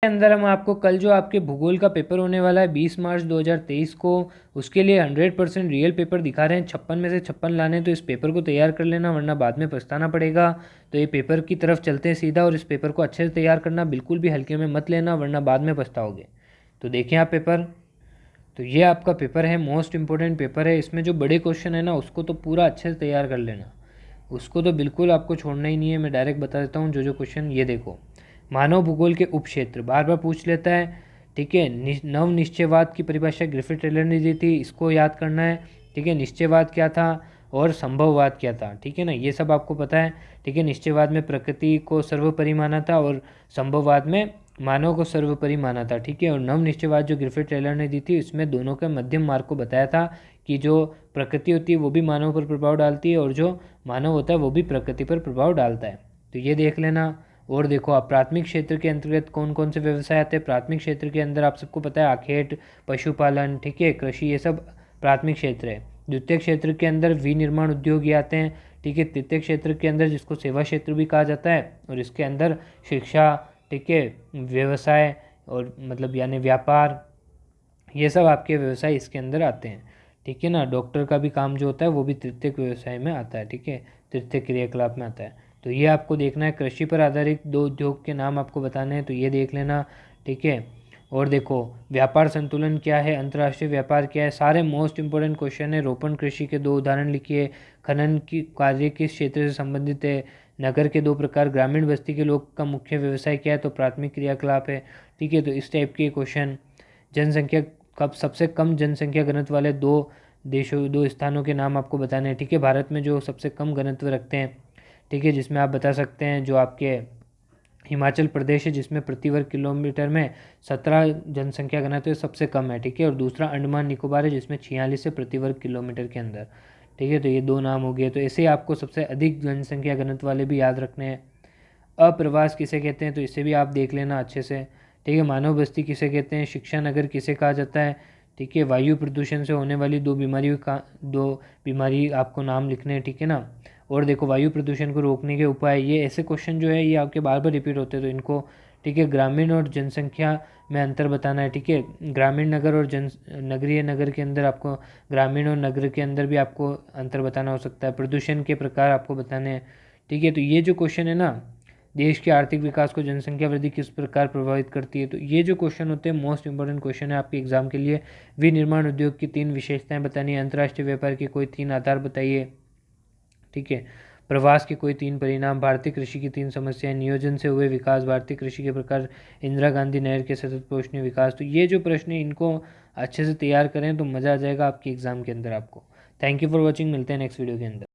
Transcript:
के अंदर हम आपको कल जो आपके भूगोल का पेपर होने वाला है 20 मार्च 2023 को, उसके लिए 100% रियल पेपर दिखा रहे हैं। 56 में से 56 लाने, तो इस पेपर को तैयार कर लेना वरना बाद में पछताना पड़ेगा। तो ये पेपर की तरफ चलते हैं सीधा, और इस पेपर को अच्छे से तैयार करना, बिल्कुल भी हल्के में मत लेना वरना बाद में पछताओगे। तो देखें आप पेपर, तो ये आपका पेपर है, मोस्ट इम्पोर्टेंट पेपर है। इसमें जो बड़े क्वेश्चन है ना उसको तो पूरा अच्छे से तैयार कर लेना, उसको तो बिल्कुल आपको छोड़ना ही नहीं है। मैं डायरेक्ट बता देता हूँ जो क्वेश्चन। ये देखो, मानव भूगोल के उपक्षेत्र बार बार पूछ लेता है, ठीक है। नव निश्चयवाद की परिभाषा ग्रिफिथ टेलर ने दी थी, इसको याद करना है, ठीक है। निश्चयवाद क्या था और संभववाद क्या था, ठीक है ना, ये सब आपको पता है, ठीक है। निश्चयवाद में प्रकृति को सर्वोपरि माना था और संभववाद में मानव को सर्वोपरि माना था, ठीक है। और नव निश्चयवाद जो ग्रिफिथ टेलर ने दी थी, इसमें दोनों के मध्यम मार्ग को बताया था कि जो प्रकृति होती है वो भी मानव पर प्रभाव डालती है और जो मानव होता है वो भी प्रकृति पर प्रभाव डालता है। तो ये देख लेना। और देखो, आप प्राथमिक क्षेत्र के अंतर्गत कौन कौन से व्यवसाय आते हैं। प्राथमिक क्षेत्र के अंदर आप सबको पता है आखेट, पशुपालन, ठीक है, कृषि, ये सब प्राथमिक क्षेत्र है। द्वितीय क्षेत्र के अंदर विनिर्माण उद्योग ये आते हैं, ठीक है। तृतीय क्षेत्र के अंदर जिसको सेवा क्षेत्र भी कहा जाता है, और इसके अंदर शिक्षा, ठीक है, व्यवसाय और मतलब यानी व्यापार, ये सब आपके व्यवसाय इसके अंदर आते हैं, ठीक है ना। डॉक्टर का भी काम जो होता है वो भी तृतीय व्यवसाय में आता है, ठीक है, तृतीय क्रियाकलाप में आता है। तो ये आपको देखना है। कृषि पर आधारित 2 उद्योग के नाम आपको बताने हैं, तो ये देख लेना, ठीक है। और देखो, व्यापार संतुलन क्या है, अंतर्राष्ट्रीय व्यापार क्या है, सारे मोस्ट इंपॉर्टेंट क्वेश्चन है। रोपण कृषि के 2 उदाहरण लिखिए। खनन की कार्य किस क्षेत्र से संबंधित है। नगर के 2 प्रकार। ग्रामीण बस्ती के लोग का मुख्य व्यवसाय क्या है, तो प्राथमिक क्रियाकलाप है, ठीक है। तो इस टाइप के क्वेश्चन। जनसंख्या कब सबसे कम जनसंख्या घनत्व वाले 2 स्थानों के नाम आपको बताने हैं, ठीक है। भारत में जो सबसे कम घनत्व रखते हैं, ठीक है, जिसमें आप बता सकते हैं जो आपके हिमाचल प्रदेश है, जिसमें प्रति वर्ग किलोमीटर में 17 जनसंख्या घनत्व सबसे कम है, ठीक है। और दूसरा अंडमान निकोबार है, जिसमें 46 से प्रति वर्ग किलोमीटर के अंदर, ठीक है। तो ये 2 नाम हो गए। तो ऐसे ही आपको सबसे अधिक जनसंख्या घनत्व वाले भी याद रखने हैं। अप्रवास किसे कहते हैं, तो इसे भी आप देख लेना अच्छे से, ठीक है। मानव बस्ती किसे कहते हैं। शिक्षा नगर किसे कहा जाता है, ठीक है। वायु प्रदूषण से होने वाली 2 बीमारी आपको नाम लिखने हैं, ठीक है ना। और देखो, वायु प्रदूषण को रोकने के उपाय, ये ऐसे क्वेश्चन जो है ये आपके बार बार रिपीट होते हैं, तो इनको, ठीक है। ग्रामीण और जनसंख्या में अंतर बताना है, ठीक है। ग्रामीण नगर और नगरीय नगर के अंदर आपको, ग्रामीण और नगर के अंदर भी आपको अंतर बताना हो सकता है। प्रदूषण के प्रकार आपको बताने हैं, ठीक है। तो ये जो क्वेश्चन है ना, देश के आर्थिक विकास को जनसंख्या वृद्धि किस प्रकार प्रभावित करती है, तो ये जो क्वेश्चन होते हैं मोस्ट इंपॉर्टेंट क्वेश्चन है आपके एग्जाम के लिए। विनिर्माण उद्योग की 3 विशेषताएं बतानी है। अंतर्राष्ट्रीय व्यापार के कोई 3 आधार बताइए, ठीक है। प्रवास के कोई 3 परिणाम। भारतीय कृषि की 3 समस्याएं। नियोजन से हुए विकास। भारतीय कृषि के प्रकार। इंदिरा गांधी नहर के सतत पोषणीय विकास। तो ये जो प्रश्न है इनको अच्छे से तैयार करें तो मज़ा आ जाएगा आपके एग्ज़ाम के अंदर आपको। थैंक यू फॉर वॉचिंग, मिलते हैं नेक्स्ट वीडियो के अंदर।